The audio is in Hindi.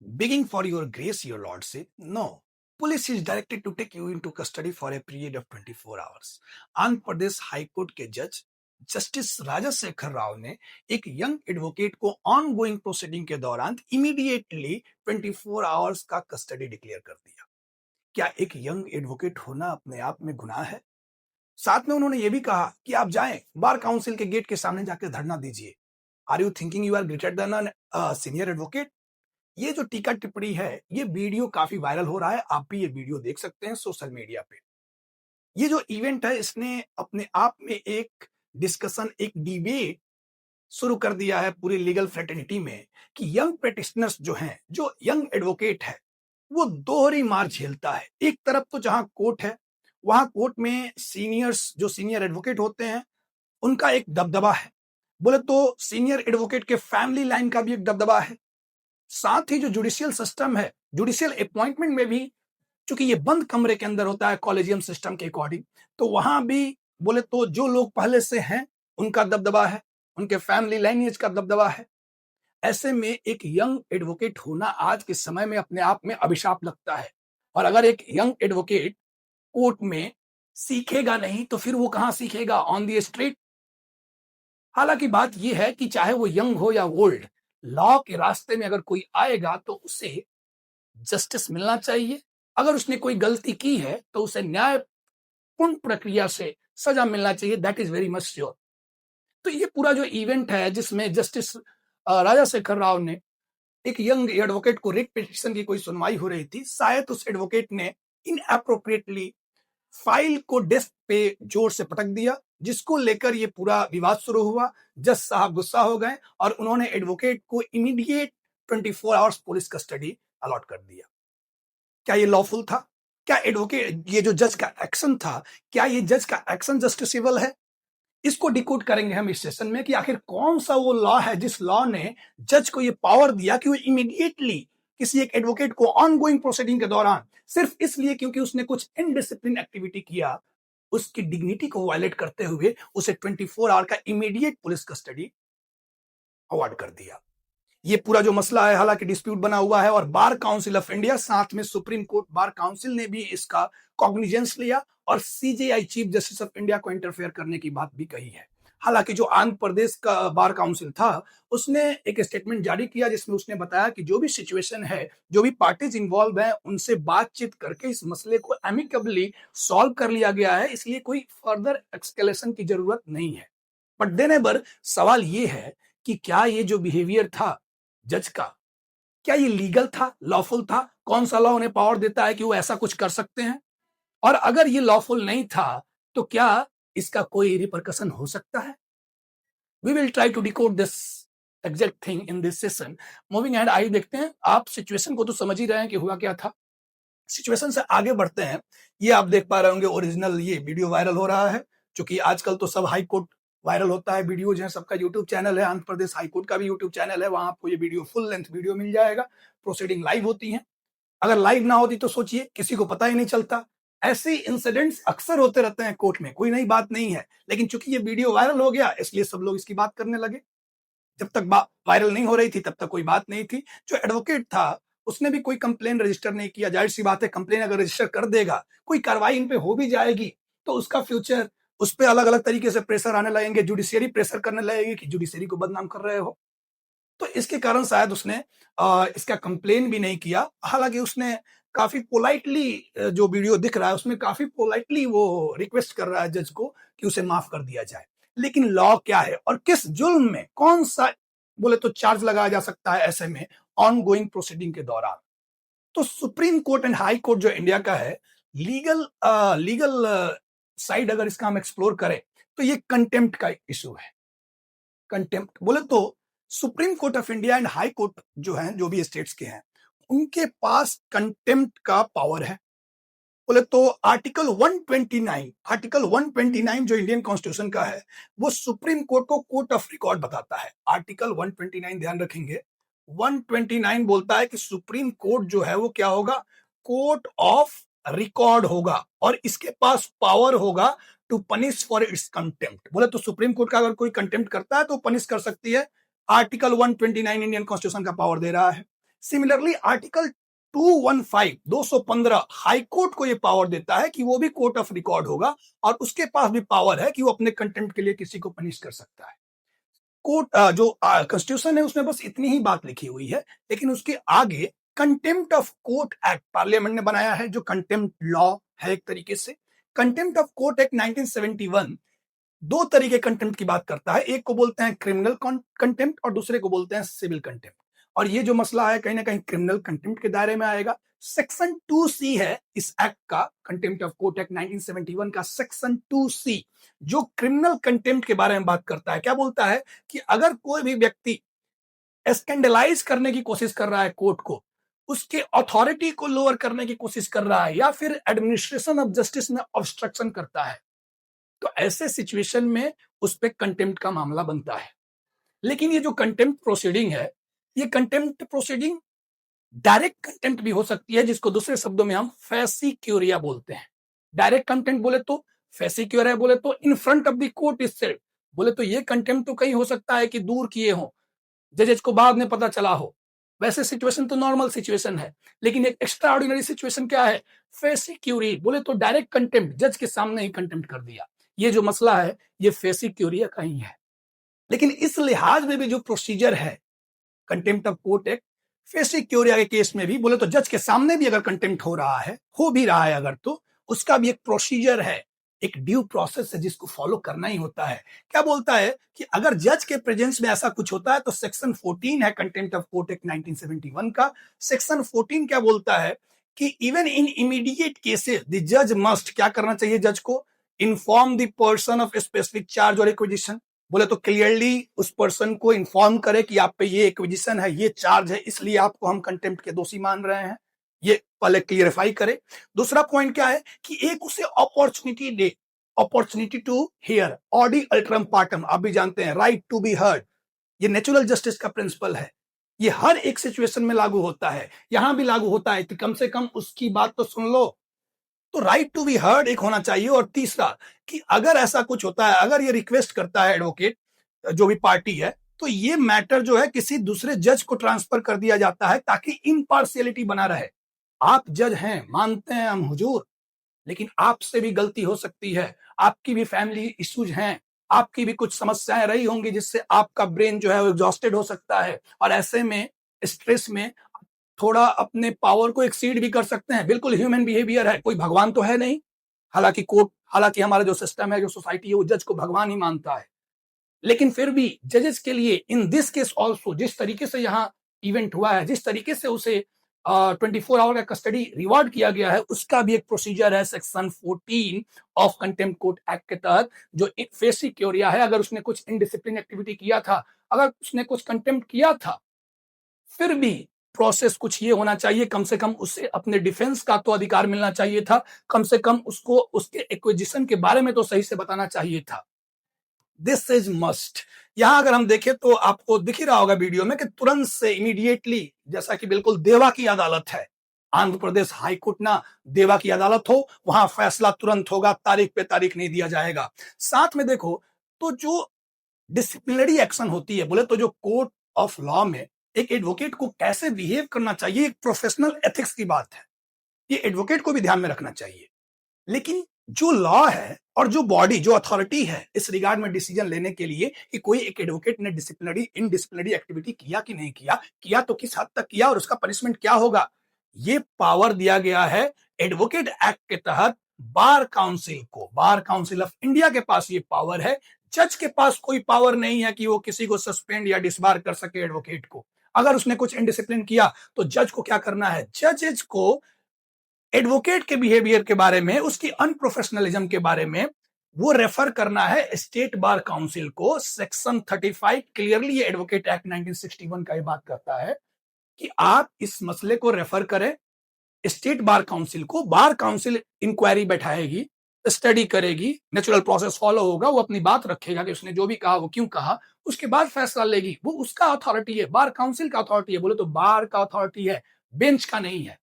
Begging for your grace, your lordship. No. Police is directed to take you into custody for a period of 24 hours. Andhra Pradesh high court के जज जस्टिस राजाशेखर राव ने एक यंग एडवोकेट को ऑन गोइंग प्रोसीडिंग के दौरान इमीडिएटली 24 आवर्स का कस्टडी डिक्लेयर कर दिया। क्या एक यंग एडवोकेट होना अपने आप में गुनाह है? साथ में उन्होंने ये भी कहा कि आप जाएं बार काउंसिल के गेट के सामने जाकर धरना दीजिए। Are you thinking you are greater than senior advocate? ये जो टीका टिप्पणी है, ये वीडियो काफी वायरल हो रहा है। आप भी ये वीडियो देख सकते हैं सोशल मीडिया पे। ये जो इवेंट है, इसने अपने आप में एक डिस्कशन, एक डिबेट शुरू कर दिया है पूरी लीगल फ्रेटर्निटी में कि यंग प्रैक्टिशनर्स जो हैं, जो यंग एडवोकेट है, वो दोहरी मार झेलता है। एक तरफ तो जहां कोर्ट है, वहां कोर्ट में सीनियर्स, जो सीनियर एडवोकेट होते हैं, उनका एक दबदबा है। बोले तो सीनियर एडवोकेट के फैमिली लाइन का भी एक दबदबा है। साथ ही जो जुडिशियल सिस्टम है, जुडिशियल अपॉइंटमेंट में भी, चूंकि ये बंद कमरे के अंदर होता है कॉलेजियम सिस्टम के अकॉर्डिंग, तो वहां भी बोले तो जो लोग पहले से हैं उनका दबदबा है, उनके फैमिली लाइनेज का दबदबा है। ऐसे में एक यंग एडवोकेट होना आज के समय में अपने आप में अभिशाप लगता है। और अगर एक यंग एडवोकेट कोर्ट में सीखेगा नहीं तो फिर वो कहां सीखेगा? On the street. हालांकि बात यह है कि चाहे वो यंग हो या ओल्ड, लॉ के रास्ते में अगर कोई आएगा तो उसे जस्टिस मिलना चाहिए। अगर उसने कोई गलती की है तो उसे न्यायपूर्ण प्रक्रिया से सजा मिलना चाहिए। That is very much sure. तो ये पूरा जो इवेंट है, जिसमें जस्टिस राजाशेखर राव ने एक यंग एडवोकेट को रिट पिटीशन की कोई सुनवाई हो रही थी, शायद उस एडवोकेट ने इनअप्रोप्रिएटली फाइल को डेस्क पे जोर से पटक दिया, जिसको लेकर ये पूरा विवाद शुरू हुआ। जज साहब गुस्सा हो गए और उन्होंने एडवोकेट को immediate 24 hours police custody allot कर दिया। क्या ये लॉफुल था? क्या एडवोकेट, ये जो जज का एक्शन था, क्या ये जज का एक्शन जस्टिसेबल है? इसको डिकोड करेंगे हम इस सेशन में कि आखिर कौन सा वो लॉ है जिस लॉ ने जज को ये पावर दिया कि वो इमीडिएटली किसी एक एडवोकेट को ऑनगोइंग प्रोसीडिंग के दौरान सिर्फ इसलिए क्योंकि उसने कुछ इनडिसिप्लिन एक्टिविटी किया, उसकी डिग्निटी को वायलेट करते हुए उसे 24 आवर का इमीडिएट पुलिस कस्टडी अवार्ड कर दिया। ये पूरा जो मसला है, हालांकि डिस्प्यूट बना हुआ है और बार काउंसिल ऑफ इंडिया, साथ में सुप्रीम कोर्ट बार काउंसिल ने भी इसका कॉग्निजेंस लिया और CJI chief justice of India को इंटरफेयर करने की बात भी कही है। हालांकि जो आंध्र प्रदेश का बार काउंसिल था, उसने एक स्टेटमेंट जारी किया जिसमें उसने बताया कि जो भी सिचुएशन है, जो भी पार्टीज इंवॉल्व हैं, उनसे बातचीत करके इस मसले को एमिकेबली सॉल्व कर लिया गया है, इसलिए कोई फर्दर एक्सकेलेशन की जरूरत नहीं है। बट देन एवर सवाल ये है कि क्या ये जो बिहेवियर था जज का, क्या ये लीगल था, लॉफुल था? कौन सा लॉ उन्हें पावर देता है कि वो ऐसा कुछ कर सकते हैं? और अगर ये लॉफुल नहीं था तो क्या इसका कोई रिपरकशन हो सकता है? We will try to decode this exact thing in this session. Moving end, आइए देखते हैं। आप सिचुएशन को तो समझ ही रहे हैं कि हुआ क्या था। सिचुएशन से आगे बढ़ते हैं। ये आप देख पा रहे होंगे ओरिजिनल ये वीडियो वायरल हो रहा है, क्योंकि आजकल तो सब हाई कोर्ट वायरल होता है, वीडियोज हैं, सबका यूट्यूब चैनल है, आंध्र प्रदेश हाई कोर्ट का भी यूट्यूब चैनल है, वहां आपको ये वीडियो फुल लेंथ वीडियो मिल जाएगा। प्रोसीडिंग लाइव होती है। अगर लाइव ना होती तो सोचिए, किसी को पता ही नहीं चलता। ऐसे इंसिडेंट्स अक्सर होते रहते हैं कोर्ट में, कोई नई बात नहीं है, लेकिन चूंकि ये वीडियो वायरल हो गया इसलिए सब लोग इसकी बात करने लगे। जब तक वायरल नहीं हो रही थी तब तक कोई बात नहीं थी। जो एडवोकेट था उसने भी कोई कंप्लेन रजिस्टर नहीं किया। जाहिर सी बात है, कंप्लेन अगर रजिस्टर कर देगा, कोई कार्रवाई इन पे हो भी जाएगी तो उसका फ्यूचर, उस पर अलग अलग तरीके से प्रेशर आने लगेंगे, जुडिशियरी प्रेशर करने लगेगी कि जुडिशियरी को बदनाम कर रहे हो। तो इसके कारण शायद उसने इसका कंप्लेन भी नहीं किया। हालांकि उसने काफी पोलाइटली, जो वीडियो दिख रहा है उसमें काफी पोलाइटली वो रिक्वेस्ट कर रहा है जज को कि उसे माफ कर दिया जाए। लेकिन लॉ क्या है और किस जुल्म में कौन सा बोले तो चार्ज लगाया जा सकता है ऐसे में ऑन गोइंग प्रोसीडिंग के दौरान? तो supreme court and high court जो इंडिया का है, लीगल साइड अगर इसका हम एक्सप्लोर करें तो ये कंटेम्प्ट का इशू है। कंटेम्प्ट बोले तो supreme court of India and high court जो हैं, जो भी स्टेट्स के हैं, उनके पास कंटेम्प्ट का पावर है। बोले तो आर्टिकल 129 जो इंडियन कॉन्स्टिट्यूशन का है, वो सुप्रीम कोर्ट को कोर्ट ऑफ रिकॉर्ड बताता है। आर्टिकल 129, ध्यान रखेंगे, 129 बोलता है कि सुप्रीम कोर्ट जो है वो क्या होगा? कोर्ट ऑफ रिकॉर्ड होगा और इसके पास पावर होगा to punish for its contempt. बोले तो सुप्रीम कोर्ट का अगर कोई कंटेम्प्ट करता है तो पनिश कर सकती है। आर्टिकल 129 इंडियन कॉन्स्टिट्यूशन का पावर दे रहा है। सिमिलरली आर्टिकल 215 हाई कोर्ट को यह पावर देता है कि वो भी कोर्ट ऑफ रिकॉर्ड होगा और उसके पास भी पावर है कि वो अपने कंटेम्प्ट के लिए किसी को पनिश कर सकता है। कोर्ट जो कॉन्स्टिट्यूशन है उसमें बस इतनी ही बात लिखी हुई है, लेकिन उसके आगे contempt of court act parliament ने बनाया है, जो कंटेम्प्ट लॉ है एक तरीके से। कंटेम्प्ट ऑफ कोर्ट एक्ट 1971 दो तरीके कंटेम्प्ट की बात करता है, एक को बोलते हैं क्रिमिनल कंटेम्प्ट और दूसरे को बोलते हैं सिविल कंटेम्प्ट। और ये जो मसला है कहीं ना कहीं क्रिमिनल कंटेम्प्ट के दायरे में आएगा। सेक्शन 2C है इस एक्ट का, कंटेम्प्ट ऑफ कोर्ट एक्ट 1971 का सेक्शन 2C, जो क्रिमिनल कंटेम्प्ट के बारे में बात करता है। क्या बोलता है कि अगर कोई भी व्यक्ति स्कैंडलाइज करने की कोशिश कर रहा है कोर्ट को, उसके अथॉरिटी को लोअर करने की कोशिश कर रहा है, या फिर एडमिनिस्ट्रेशन ऑफ जस्टिस में ऑब्स्ट्रक्शन करता है, तो ऐसे सिचुएशन में उस पर कंटेम्प्ट का मामला बनता है। लेकिन ये जो कंटेम्प्ट प्रोसीडिंग है, ये कंटेम्प्ट प्रोसीडिंग डायरेक्ट कंटेम्प्ट भी हो सकती है, जिसको दूसरे शब्दों में हम फैसिक्यूरिया बोलते हैं। डायरेक्ट कंटेम्प्ट बोले तो, फैसिक्यूरिया बोले तो in front of the court itself, बोले तो ये कंटेम्प्ट तो कहीं हो सकता है कि दूर किए हो, जजेस को बाद में पता चला हो। वैसे सिचुएशन तो नॉर्मल सिचुएशन है, लेकिन एक एक्स्ट्रा ऑर्डिनरी सिचुएशन क्या है, फैसिक्यूरी, बोले तो डायरेक्ट कंटेम्प्ट, जज के सामने ही कंटेम्प्ट कर दिया। ये जो मसला है ये फैसिक्यूरिया का ही है। लेकिन इस लिहाज में भी जो प्रोसीजर है कंटेम्प्ट ऑफ कोर्ट एक्ट, फैसिक्यूरिया के केस में भी बोले तो जज के सामने भी अगर कंटेम्प्ट हो रहा है, हो भी रहा है अगर, तो उसका भी एक प्रोसीजर है, एक ड्यू प्रोसेस है जिसको फॉलो करना ही होता है। क्या बोलता है कि अगर जज के प्रेजेंस में ऐसा कुछ होता है तो सेक्शन 14 है कंटेम्प्ट ऑफ कोर्ट एक्ट 1971 का। सेक्शन 14 क्या बोलता है कि even in immediate cases the जज मस्ट, क्या करना चाहिए जज को, inform the person of specific charge और एक्विजिशन। बोले तो क्लियरली उस पर्सन को इन्फॉर्म करे कि आप पे ये एक्विजिशन है, ये चार्ज है, इसलिए आपको हम कंटेम्प्ट के दोषी मान रहे हैं, ये पहले क्लियरिफाई करे। दूसरा पॉइंट क्या है कि एक उसे अपॉर्चुनिटी दे, opportunity to hear, audi alteram partem, आप भी जानते हैं, राइट टू बी हर्ड, ये नेचुरल जस्टिस का प्रिंसिपल है, ये हर एक सिचुएशन में लागू होता है, यहां भी लागू होता है कि कम से कम उसकी बात तो सुन लो। तो राइट टू बी हर्ड एक होना चाहिए। और तीसरा कि अगर ऐसा कुछ होता है, अगर ये रिक्वेस्ट करता है एडवोकेट जो भी पार्टी है, तो ये मैटर जो है किसी दूसरे जज को ट्रांसफर कर दिया जाता है ताकि इम्पार्शियलिटी बना रहे। आप जज हैं, मानते हैं हम हुजूर, लेकिन आपसे भी गलती हो सकती है, आपकी भी फैमिली इश्यूज हैं, आपकी भी कुछ समस्याएं रही होंगी जिससे आपका ब्रेन जो है वो एग्जॉस्टेड हो सकता है, और ऐसे में स्ट्रेस में थोड़ा अपने पावर को एक्सीड भी कर सकते हैं। बिल्कुल ह्यूमन बिहेवियर है, कोई भगवान तो है नहीं। हालांकि कोर्ट, हालांकि हमारा जो सिस्टम है, जो सोसाइटी है, वो जज को भगवान ही मानता है, लेकिन फिर भी जजेस के लिए इन दिस केस ऑल्सो, जिस तरीके से यहाँ इवेंट हुआ है, जिस तरीके से उसे 24 आवर का कस्टडी रिवार्ड किया गया है, उसका भी एक प्रोसीजर है section 14 of contempt court act के तहत, जो फैसिक्यूरिया है। अगर उसने कुछ इनडिसिप्लिन एक्टिविटी किया था, अगर उसने कुछ कंटेम्प्ट किया था, फिर भी प्रोसेस कुछ ये होना चाहिए, कम से कम उसे अपने डिफेंस का तो अधिकार मिलना चाहिए था, कम से कम उसको उसके एक्विजिशन के बारे में तो सही से बताना चाहिए था। This is must. यहां अगर हम देखें तो आपको दिख ही रहा होगा वीडियो में कि तुरंत से इमीडिएटली, जैसा कि बिल्कुल देवा की अदालत है, आंध्र प्रदेश हाई कोर्ट ना देवा की अदालत हो, वहां फैसला तुरंत होगा, तारीख पे तारीख नहीं दिया जाएगा। साथ में देखो तो जो डिसिप्लिनरी एक्शन होती है, बोले तो जो कोर्ट ऑफ लॉ में एक एडवोकेट को कैसे बिहेव करना चाहिए, एक प्रोफेशनल एथिक्स की बात है, ये एडवोकेट को भी ध्यान में रखना चाहिए। लेकिन जो लॉ है और जो बॉडी, जो अथॉरिटी है इस रिगार्ड में डिसीजन लेने के लिए कि कोई एक एडवोकेट ने डिसिप्लिनरी इनडिसिप्लिनरी एक्टिविटी किया कि नहीं किया, किया तो किस हद तक किया और उसका पनिशमेंट क्या होगा, ये पावर दिया गया है एडवोकेट एक्ट के तहत बार काउंसिल को। बार काउंसिल ऑफ इंडिया के पास ये पावर है। जज के पास कोई पावर नहीं है कि वो किसी को सस्पेंड या डिसबार कर सके एडवोकेट को। अगर उसने कुछ इनडिसिप्लिन किया तो जज को क्या करना है, जजेज को एडवोकेट के बिहेवियर के बारे में, उसकी अनप्रोफेशनलिज्म के बारे में वो रेफर करना है स्टेट बार काउंसिल को। सेक्शन 35 क्लियरली ये एडवोकेट एक्ट 1961 का ये बात करता है कि आप इस मसले को रेफर करें स्टेट बार काउंसिल को। बार काउंसिल इंक्वायरी बैठाएगी, स्टडी करेगी, नेचुरल प्रोसेस फॉलो होगा, वो अपनी बात रखेगा कि उसने जो भी कहा वो क्यों कहा, उसके बाद फैसला लेगी। वो उसका अथॉरिटी है, बार काउंसिल का अथॉरिटी है, बोले तो बार का अथॉरिटी है, बेंच का नहीं है।